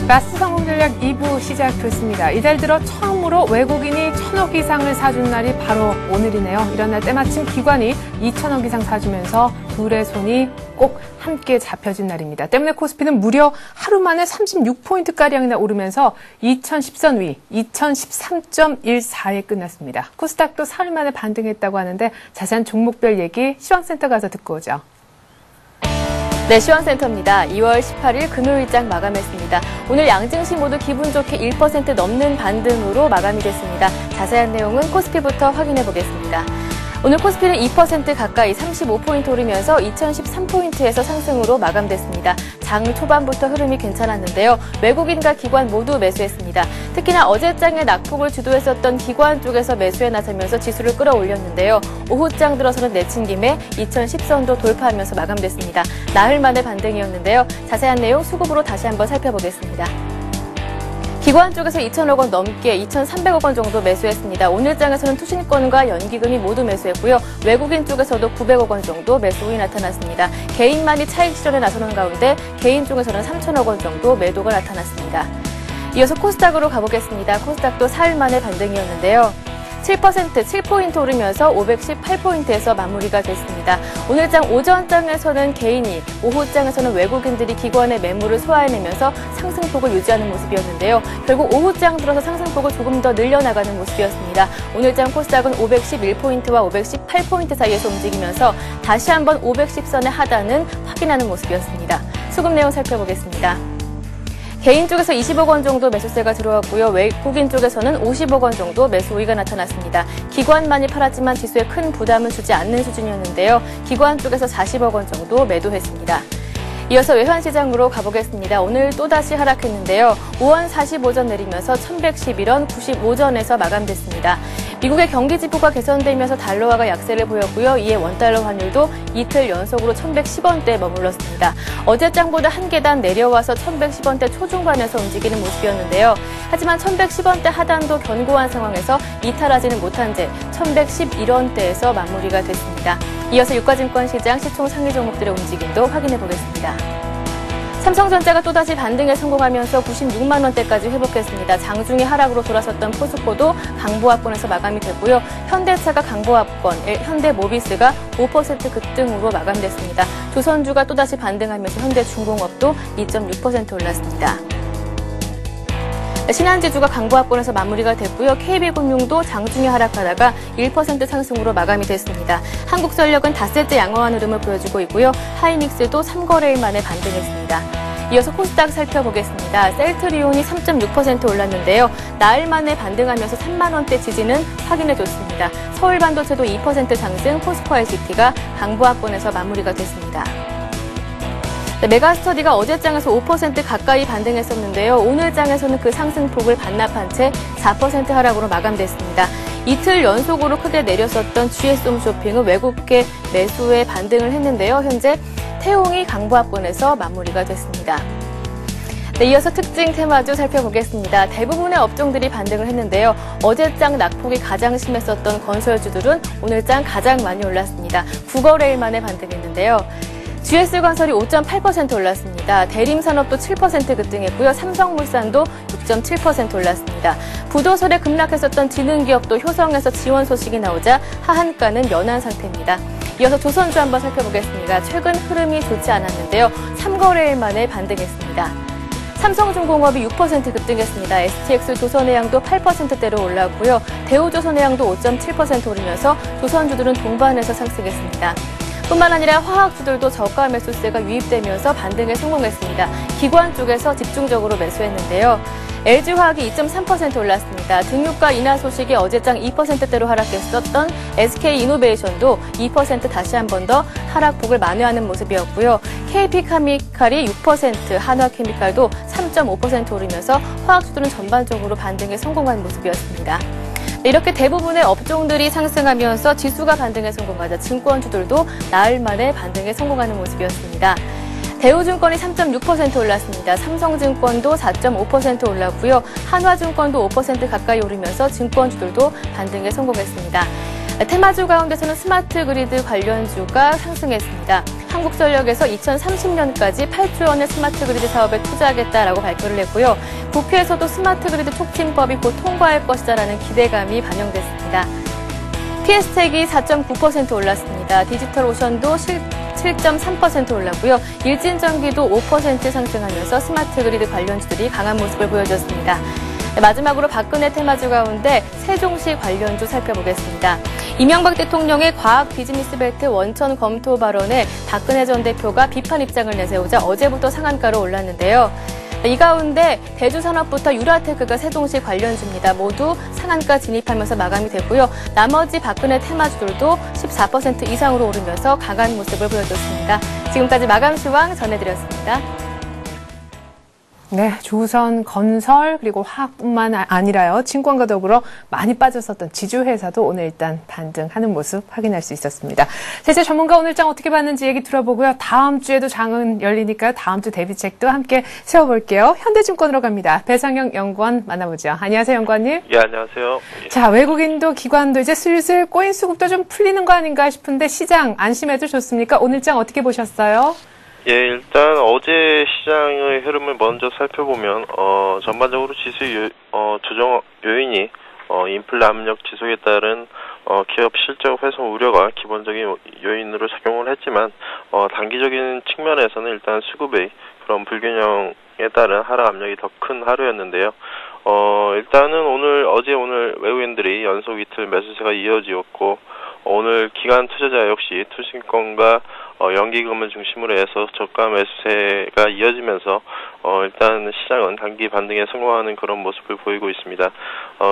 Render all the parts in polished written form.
마스 성공 전략 2부 시작됐습니다. 이달 들어 처음으로 외국인이 1,000억 이상을 사준 날이 바로 오늘이네요. 이런 날 때마침 기관이 2,000억 이상 사주면서 둘의 손이 꼭 함께 잡혀진 날입니다. 때문에 코스피는 무려 하루 만에 36포인트가량이나 오르면서 2010선 위 2013.14에 끝났습니다. 코스닥도 사흘 만에 반등했다고 하는데 자세한 종목별 얘기 시황센터 가서 듣고 오죠. 네, 시황센터입니다. 2월 18일 금요일장 마감했습니다. 오늘 양증시 모두 기분 좋게 1% 넘는 반등으로 마감이 됐습니다. 자세한 내용은 코스피부터 확인해 보겠습니다. 오늘 코스피는 2% 가까이 35포인트 오르면서 2013포인트에서 상승으로 마감됐습니다. 장 초반부터 흐름이 괜찮았는데요. 외국인과 기관 모두 매수했습니다. 특히나 어제장에 낙폭을 주도했었던 기관 쪽에서 매수에 나서면서 지수를 끌어올렸는데요. 오후장 들어서는 내친 김에 2010선도 돌파하면서 마감됐습니다. 나흘 만의 반등이었는데요. 자세한 내용 수급으로 다시 한번 살펴보겠습니다. 기관 쪽에서 2,000억 원 넘게 2,300억 원 정도 매수했습니다. 오늘 장에서는 투신권과 연기금이 모두 매수했고요. 외국인 쪽에서도 900억 원 정도 매수이 나타났습니다. 개인만이 차익 실현에 나서는 가운데 개인 쪽에서는 3,000억 원 정도 매도가 나타났습니다. 이어서 코스닥으로 가보겠습니다. 코스닥도 사흘 만의 반등이었는데요. 7% 오르면서 518포인트에서 마무리가 됐습니다. 오늘장 오전장에서는 개인이, 오후장에서는 외국인들이 기관의 매물을 소화해내면서 상승폭을 유지하는 모습이었는데요. 결국 오후장 들어서 상승폭을 조금 더 늘려나가는 모습이었습니다. 오늘장 코스닥은 511포인트와 518포인트 사이에서 움직이면서 다시 한번 510선의 하단은 확인하는 모습이었습니다. 수급 내용 살펴보겠습니다. 개인 쪽에서 20억 원 정도 매수세가 들어왔고요. 외국인 쪽에서는 50억 원 정도 매수 우위가 나타났습니다. 기관만이 팔았지만 지수에 큰 부담을 주지 않는 수준이었는데요. 기관 쪽에서 40억 원 정도 매도했습니다. 이어서 외환시장으로 가보겠습니다. 오늘 또다시 하락했는데요. 5원 45전 내리면서 1111원 95전에서 마감됐습니다. 미국의 경기지표가 개선되면서 달러화가 약세를 보였고요. 이에 원달러 환율도 이틀 연속으로 1110원대에 머물렀습니다. 어제장보다 한 계단 내려와서 1110원대 초중반에서 움직이는 모습이었는데요. 하지만 1110원대 하단도 견고한 상황에서 이탈하지는 못한 채 1111원대에서 마무리가 됐습니다. 이어서 유가증권 시장 시총 상위 종목들의 움직임도 확인해 보겠습니다. 삼성전자가 또다시 반등에 성공하면서 96만 원대까지 회복했습니다. 장중에 하락으로 돌아섰던 포스코도 강보합권에서 마감이 됐고요. 현대차가 강보합권, 현대모비스가 5% 급등으로 마감됐습니다. 조선주가 또다시 반등하면서 현대중공업도 2.6% 올랐습니다. 신한지주가 강보합권에서 마무리가 됐고요. KB금융도 장중에 하락하다가 1% 상승으로 마감이 됐습니다. 한국전력은 닷새째 양호한 흐름을 보여주고 있고요. 하이닉스도 3거래일 만에 반등했습니다. 이어서 코스닥 살펴보겠습니다. 셀트리온이 3.6% 올랐는데요. 나흘 만에 반등하면서 3만 원대 지지는 확인해줬습니다. 서울반도체도 2% 상승, 포스코ICT가 강보합권에서 마무리가 됐습니다. 메가스터디가 어제장에서 5% 가까이 반등했었는데요. 오늘 장에서는 그 상승폭을 반납한 채 4% 하락으로 마감됐습니다. 이틀 연속으로 크게 내렸었던 GS홈쇼핑은 외국계 매수에 반등을 했는데요. 현재 태용이 강보합권에서 마무리가 됐습니다. 네, 이어서 특징 테마주 살펴보겠습니다. 대부분의 업종들이 반등을 했는데요. 어제장 낙폭이 가장 심했었던 건설주들은 오늘장 가장 많이 올랐습니다. 9거래일 만에 반등했는데요. GS건설이 5.8% 올랐습니다. 대림산업도 7% 급등했고요. 삼성물산도 6.7% 올랐습니다. 부도설에 급락했었던 지능기업도 효성에서 지원 소식이 나오자 하한가는 연한 상태입니다. 이어서 조선주 한번 살펴보겠습니다. 최근 흐름이 좋지 않았는데요. 3거래일 만에 반등했습니다. 삼성중공업이 6% 급등했습니다. STX 조선해양도 8%대로 올랐고요. 대우조선해양도 5.7% 오르면서 조선주들은 동반해서 상승했습니다. 뿐만 아니라 화학주들도 저가 매수세가 유입되면서 반등에 성공했습니다. 기관 쪽에서 집중적으로 매수했는데요. LG화학이 2.3% 올랐습니다. 등유가 인하 소식이 어제장 2%대로 하락했었던 SK이노베이션도 2% 다시 한 번 더 하락폭을 만회하는 모습이었고요. KP카미칼이 6%, 한화케미칼도 3.5% 오르면서 화학주들은 전반적으로 반등에 성공한 모습이었습니다. 이렇게 대부분의 업종들이 상승하면서 지수가 반등에 성공하자 증권주들도 나흘 만에 반등에 성공하는 모습이었습니다. 대우증권이 3.6% 올랐습니다. 삼성증권도 4.5% 올랐고요. 한화증권도 5% 가까이 오르면서 증권주들도 반등에 성공했습니다. 테마주 가운데서는 스마트그리드 관련주가 상승했습니다. 한국전력에서 2030년까지 8조 원의 스마트 그리드 사업에 투자하겠다라고 발표를 했고요. 국회에서도 스마트 그리드 촉진법이 곧 통과할 것이다라는 기대감이 반영됐습니다. PS택이 4.9% 올랐습니다. 디지털오션도 7.3% 올랐고요. 일진전기도 5% 상승하면서 스마트 그리드 관련주들이 강한 모습을 보여줬습니다. 마지막으로 박근혜 테마주 가운데 세종시 관련주 살펴보겠습니다. 이명박 대통령의 과학 비즈니스 벨트 원천 검토 발언에 박근혜 전 대표가 비판 입장을 내세우자 어제부터 상한가로 올랐는데요. 이 가운데 대주산업부터 유라테크가 세종시 관련주입니다. 모두 상한가 진입하면서 마감이 됐고요. 나머지 박근혜 테마주들도 14% 이상으로 오르면서 강한 모습을 보여줬습니다. 지금까지 마감시황 전해드렸습니다. 네, 조선, 건설, 그리고 화학뿐만 아니라요. 증권과 더불어 많이 빠졌었던 지주회사도 오늘 일단 반등하는 모습 확인할 수 있었습니다. 세제 전문가 오늘 장 어떻게 봤는지 얘기 들어보고요. 다음 주에도 장은 열리니까요. 다음 주 대비책도 함께 세워볼게요. 현대증권으로 갑니다. 배상영 연구원 만나보죠. 안녕하세요, 연구원님. 예, 안녕하세요. 자, 외국인도 기관도 이제 슬슬 코인 수급도 좀 풀리는 거 아닌가 싶은데 시장 안심해도 좋습니까? 오늘 장 어떻게 보셨어요? 예, 일단 어제 시장의 흐름을 먼저 살펴보면 전반적으로 지수 조정 요인이 인플레 압력 지속에 따른 기업 실적 훼손 우려가 기본적인 요인으로 작용을 했지만 단기적인 측면에서는 일단 수급의 그런 불균형에 따른 하락 압력이 더 큰 하루였는데요. 일단은 오늘 외국인들이 연속 이틀 매수세가 이어지었고 오늘 기관 투자자 역시 투신권과 연기금을 중심으로 해서 저가 매수세가 이어지면서 일단 시장은 단기 반등에 성공하는 그런 모습을 보이고 있습니다.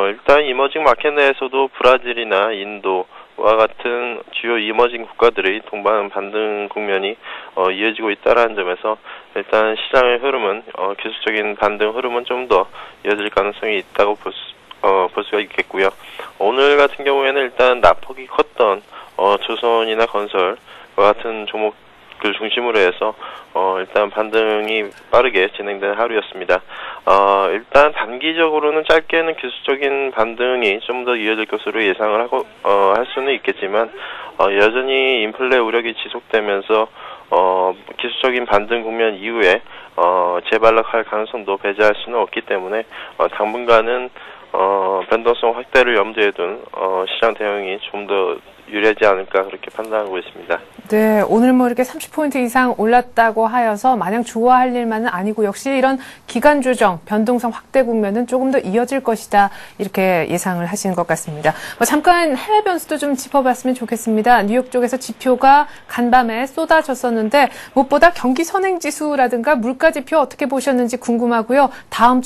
일단 이머징 마켓 내에서도 브라질이나 인도와 같은 주요 이머징 국가들의 동반 반등 국면이 이어지고 있다는 점에서 일단 시장의 흐름은 기술적인 반등 흐름은 좀 더 이어질 가능성이 있다고 볼 수가 있겠고요. 오늘 같은 경우에는 일단 낙폭이 컸던 조선이나 건설과 같은 종목들 중심으로 해서 일단 반등이 빠르게 진행된 하루였습니다. 일단 단기적으로는 짧게는 기술적인 반등이 좀 더 이어질 것으로 예상을 하고 할 수는 있겠지만 여전히 인플레 우려가 지속되면서 기술적인 반등 국면 이후에 재발락할 가능성도 배제할 수는 없기 때문에 당분간은 변동성 확대를 염두에 둔 시장 대응이 좀 더 유리하지 않을까 그렇게 판단하고 있습니다. 네, 오늘 뭐 이렇게 30포인트 이상 올랐다고 하여서 마냥 좋아할 일만은 아니고 역시 이런 기간 조정, 변동성 확대 국면은 조금 더 이어질 것이다 이렇게 예상을 하시는 것 같습니다. 잠깐 해외 변수도 좀 짚어봤으면 좋겠습니다. 뉴욕 쪽에서 지표가 간밤에 쏟아졌었는데 무엇보다 경기 선행지수라든가 물가 지표 어떻게 보셨는지 궁금하고요.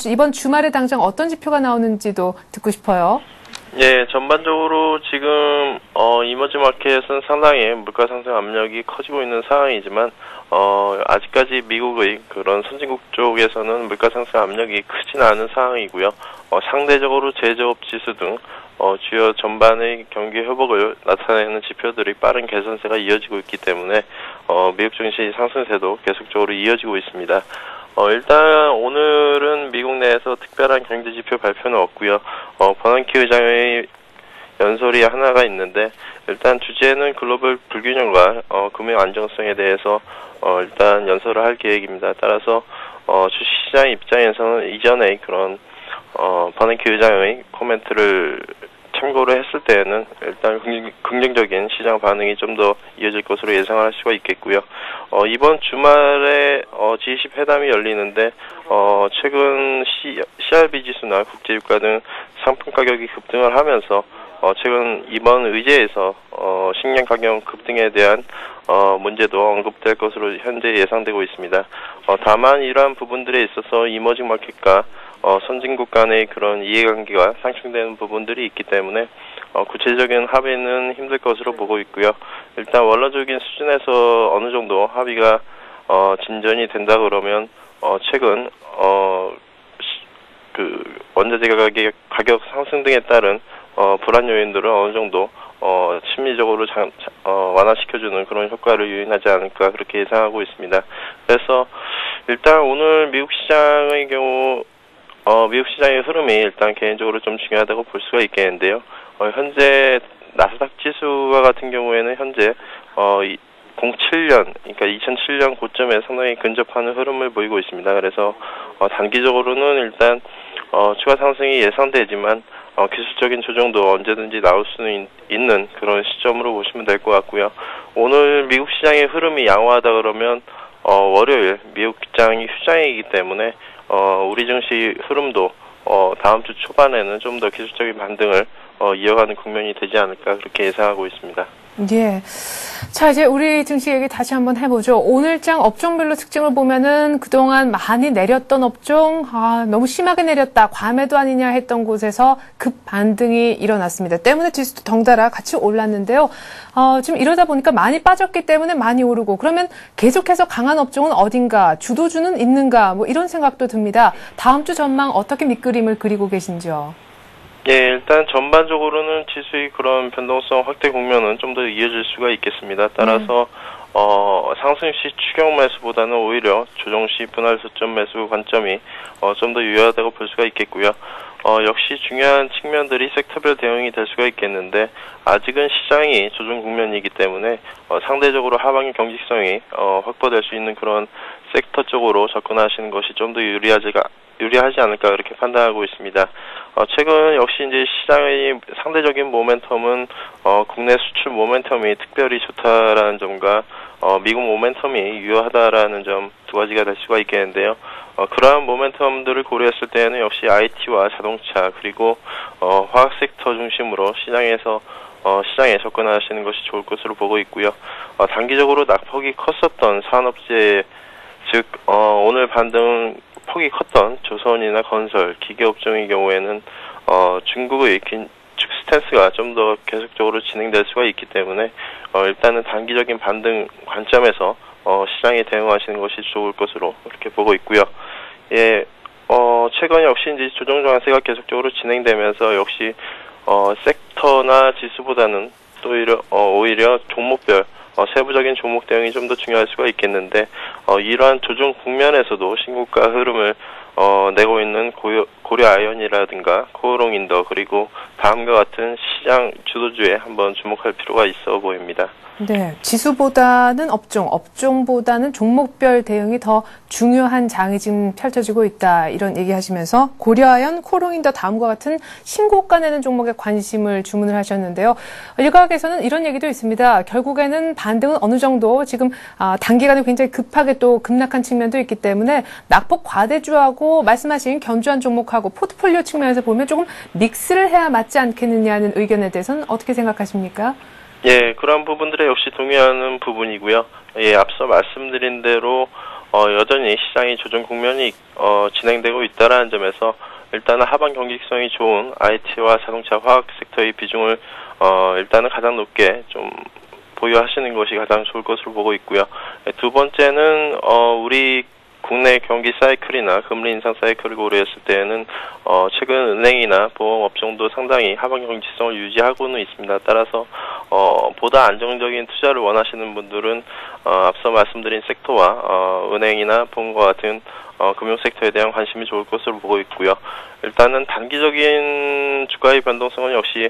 이번 주말에 당장 어떤 지표가 나오는지도 듣고 싶어요. 예, 전반적으로 지금 이머징 마켓은 상당히 물가 상승 압력이 커지고 있는 상황이지만 아직까지 미국의 그런 선진국 쪽에서는 물가 상승 압력이 크지는 않은 상황이고요. 상대적으로 제조업 지수 등 주요 전반의 경기 회복을 나타내는 지표들이 빠른 개선세가 이어지고 있기 때문에 미국 증시 상승세도 계속적으로 이어지고 있습니다. 일단 오늘은 미국 내에서 특별한 경제지표 발표는 없고요. 버넌키 의장의 연설이 하나가 있는데 일단 주제는 글로벌 불균형과 금융 안정성에 대해서 일단 연설을 할 계획입니다. 따라서 주식시장 입장에서는 이전에 그런 버넌키 의장의 코멘트를 참고를 했을 때에는 일단 긍정적인 시장 반응이 좀 더 이어질 것으로 예상을 할 수가 있겠고요. 이번 주말에 G20 회담이 열리는데 최근 CRB 지수나 국제유가 등 상품 가격이 급등을 하면서 최근 이번 의제에서 식량 가격 급등에 대한 문제도 언급될 것으로 현재 예상되고 있습니다. 다만 이러한 부분들에 있어서 이머징 마켓과 선진국 간의 그런 이해관계가 상충되는 부분들이 있기 때문에 구체적인 합의는 힘들 것으로 보고 있고요. 일단 원론적인 수준에서 어느 정도 합의가 진전이 된다 그러면 최근 그 원자재 가격 상승 등에 따른 불안 요인들을 어느 정도 심리적으로 완화시켜주는 그런 효과를 유인하지 않을까 그렇게 예상하고 있습니다. 그래서 일단 오늘 미국 시장의 경우 미국 시장의 흐름이 일단 개인적으로 좀 중요하다고 볼 수가 있겠는데요. 현재 나스닥 지수와 같은 경우에는 현재 07년, 그러니까 2007년 고점에 상당히 근접하는 흐름을 보이고 있습니다. 그래서 단기적으로는 일단 추가 상승이 예상되지만 기술적인 조정도 언제든지 나올 수는 있는 그런 시점으로 보시면 될 것 같고요. 오늘 미국 시장의 흐름이 양호하다 그러면 월요일 미국 시장이 휴장이기 때문에 우리 증시 흐름도 다음 주 초반에는 좀 더 기술적인 반등을 이어가는 국면이 되지 않을까 그렇게 예상하고 있습니다. 예. 자, 이제 우리 증시 얘기 다시 한번 해보죠. 오늘장 업종별로 특징을 보면은 그동안 많이 내렸던 업종, 너무 심하게 내렸다, 과매도 아니냐 했던 곳에서 급 반등이 일어났습니다. 때문에 지수도 덩달아 같이 올랐는데요. 지금 이러다 보니까 많이 빠졌기 때문에 많이 오르고, 그러면 계속해서 강한 업종은 어딘가, 주도주는 있는가, 뭐 이런 생각도 듭니다. 다음 주 전망 어떻게 밑그림을 그리고 계신지요? 예, 일단 전반적으로는 지수의 그런 변동성 확대 국면은 좀 더 이어질 수가 있겠습니다. 따라서 상승 시 추격 매수보다는 오히려 조정 시 분할 수점 매수 관점이 좀 더 유효하다고 볼 수가 있겠고요. 역시 중요한 측면들이 섹터별 대응이 될 수가 있겠는데 아직은 시장이 조정 국면이기 때문에 상대적으로 하방의 경직성이 확보될 수 있는 그런 섹터 쪽으로 접근하시는 것이 좀 더 유리하지 않을까 그렇게 판단하고 있습니다. 최근 역시 이제 시장의 상대적인 모멘텀은 국내 수출 모멘텀이 특별히 좋다라는 점과 미국 모멘텀이 유효하다라는 점 두 가지가 될 수가 있겠는데요. 그러한 모멘텀들을 고려했을 때는 역시 IT와 자동차 그리고 화학 섹터 중심으로 시장에 접근하시는 것이 좋을 것으로 보고 있고요. 단기적으로 낙폭이 컸었던 산업재 즉 오늘 반등 폭이 컸던 조선이나 건설, 기계업종의 경우에는 중국의 긴축 스탠스가 좀 더 계속적으로 진행될 수가 있기 때문에 일단은 단기적인 반등 관점에서 시장에 대응하시는 것이 좋을 것으로 그렇게 보고 있고요. 예, 최근 역시 이제 조정 장세가 계속적으로 진행되면서 역시 섹터나 지수보다는 또 오히려 종목별 세부적인 종목 대응이 좀 더 중요할 수가 있겠는데 이러한 조정 국면에서도 신고가 흐름을 내고 있는 고려 아이언이라든가 코오롱 인더 그리고 다음과 같은 시장 주도주에 한번 주목할 필요가 있어 보입니다. 네, 지수보다는 업종보다는 종목별 대응이 더 중요한 장이 지금 펼쳐지고 있다. 이런 얘기하시면서 고려아연, 코오롱인더 다음과 같은 신고가 내는 종목에 관심을 주문을 하셨는데요. 일각에서는 이런 얘기도 있습니다. 결국에는 반등은 어느 정도 지금 단기간에 굉장히 급하게 또 급락한 측면도 있기 때문에 낙폭 과대주하고 말씀하신 견주한 종목하고 포트폴리오 측면에서 보면 조금 믹스를 해야 맞지 않겠느냐는 의견에 대해서는 어떻게 생각하십니까? 예, 그런 부분들에 역시 동의하는 부분이고요. 예, 앞서 말씀드린 대로 여전히 시장이 조정 국면이 진행되고 있다라는 점에서 일단은 하방 경직성이 좋은 IT와 자동차 화학 섹터의 비중을 일단은 가장 높게 좀 보유하시는 것이 가장 좋을 것으로 보고 있고요. 두 번째는 우리 국내 경기 사이클이나 금리 인상 사이클을 고려했을 때에는 최근 은행이나 보험 업종도 상당히 하방 경직성을 유지하고는 있습니다. 따라서 보다 안정적인 투자를 원하시는 분들은 앞서 말씀드린 섹터와 은행이나 보험과 같은 금융 섹터에 대한 관심이 좋을 것으로 보고 있고요. 일단은 단기적인 주가의 변동성은 역시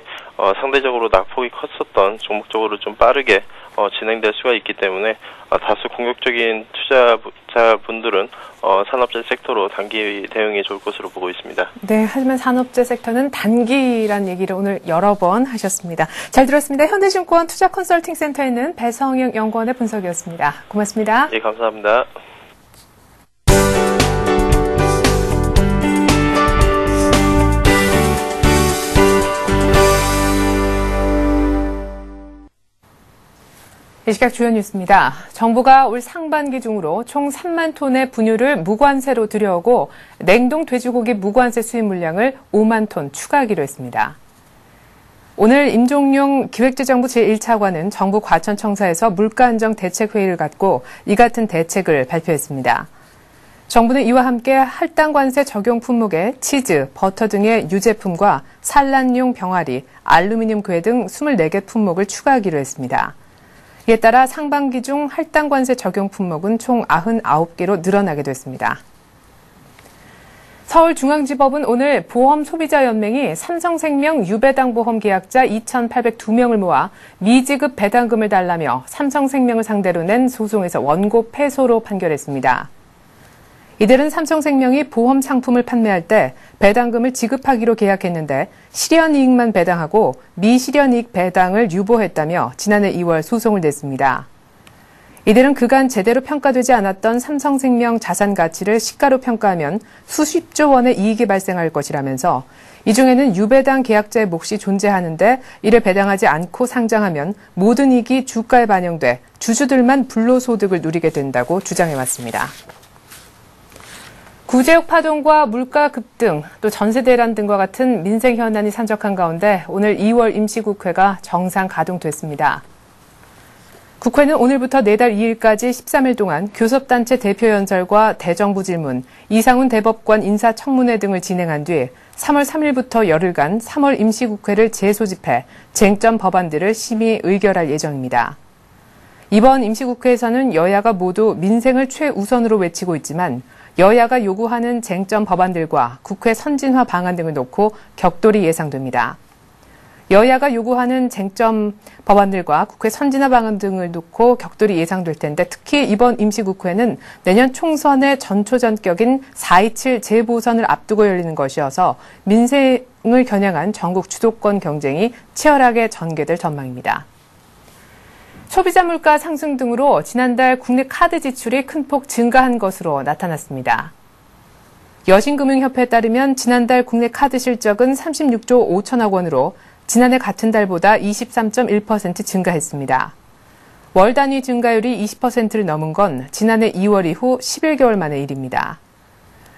상대적으로 낙폭이 컸었던 종목적으로 좀 빠르게 진행될 수가 있기 때문에 다소 공격적인 투자자분들은 산업재 섹터로 단기 대응이 좋을 것으로 보고 있습니다. 네, 하지만 산업재 섹터는 단기란 얘기를 오늘 여러 번 하셨습니다. 잘 들었습니다. 현대증권 투자 컨설팅 센터에 있는 배성영 연구원의 분석이었습니다. 고맙습니다. 네, 감사합니다. 이 시각 주요 뉴스입니다. 정부가 올 상반기 중으로 총 3만 톤의 분유를 무관세로 들여오고 냉동 돼지고기 무관세 수입 물량을 5만 톤 추가하기로 했습니다. 오늘 임종용 기획재정부 제1차관은 정부 과천청사에서 물가안정 대책회의를 갖고 이 같은 대책을 발표했습니다. 정부는 이와 함께 할당관세 적용 품목에 치즈, 버터 등의 유제품과 산란용 병아리, 알루미늄 궤 등 24개 품목을 추가하기로 했습니다. 이에 따라 상반기 중 할당관세 적용 품목은 총 99개로 늘어나게 됐습니다. 서울중앙지법은 오늘 보험소비자연맹이 삼성생명 유배당 보험 계약자 2,802명을 모아 미지급 배당금을 달라며 삼성생명을 상대로 낸 소송에서 원고 패소로 판결했습니다. 이들은 삼성생명이 보험 상품을 판매할 때 배당금을 지급하기로 계약했는데 실현이익만 배당하고 미실현이익 배당을 유보했다며 지난해 2월 소송을 냈습니다. 이들은 그간 제대로 평가되지 않았던 삼성생명 자산 가치를 시가로 평가하면 수십조 원의 이익이 발생할 것이라면서 이 중에는 유배당 계약자의 몫이 존재하는데 이를 배당하지 않고 상장하면 모든 이익이 주가에 반영돼 주주들만 불로소득을 누리게 된다고 주장해왔습니다. 구제역 파동과 물가 급등, 또 전세 대란 등과 같은 민생 현안이 산적한 가운데 오늘 2월 임시국회가 정상 가동됐습니다. 국회는 오늘부터 내달 2일까지 13일 동안 교섭단체 대표연설과 대정부 질문, 이상훈 대법관 인사청문회 등을 진행한 뒤 3월 3일부터 열흘간 3월 임시국회를 재소집해 쟁점 법안들을 심의 의결할 예정입니다. 이번 임시국회에서는 여야가 모두 민생을 최우선으로 외치고 있지만 여야가 요구하는 쟁점 법안들과 국회 선진화 방안 등을 놓고 격돌이 예상됩니다. 여야가 요구하는 쟁점 법안들과 국회 선진화 방안 등을 놓고 격돌이 예상될 텐데 특히 이번 임시국회는 내년 총선의 전초전격인 4.27 재보선을 앞두고 열리는 것이어서 민생을 겨냥한 전국 주도권 경쟁이 치열하게 전개될 전망입니다. 소비자 물가 상승 등으로 지난달 국내 카드 지출이 큰 폭 증가한 것으로 나타났습니다. 여신금융협회에 따르면 지난달 국내 카드 실적은 36조 5천억 원으로 지난해 같은 달보다 23.1% 증가했습니다. 월 단위 증가율이 20%를 넘은 건 지난해 2월 이후 11개월 만의 일입니다.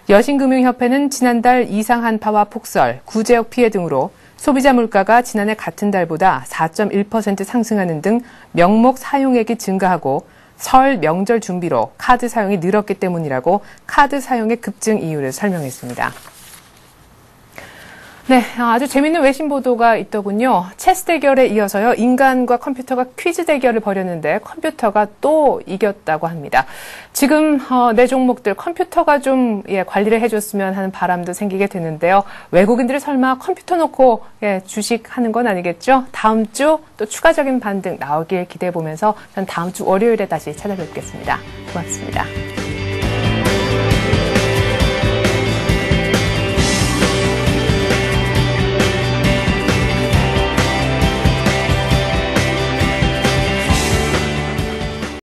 여신금융협회는 지난달 이상 한파와 폭설, 구제역 피해 등으로 소비자 물가가 지난해 같은 달보다 4.1% 상승하는 등 명목 사용액이 증가하고 설 명절 준비로 카드 사용이 늘었기 때문이라고 카드 사용의 급증 이유를 설명했습니다. 네, 아주 재밌는 외신 보도가 있더군요. 체스 대결에 이어서요, 인간과 컴퓨터가 퀴즈 대결을 벌였는데 컴퓨터가 또 이겼다고 합니다. 지금 내 종목들 컴퓨터가 좀 관리를 해줬으면 하는 바람도 생기게 되는데요. 외국인들이 설마 컴퓨터 놓고 주식하는 건 아니겠죠? 다음 주 또 추가적인 반등 나오길 기대해 보면서 전 다음 주 월요일에 다시 찾아뵙겠습니다. 고맙습니다.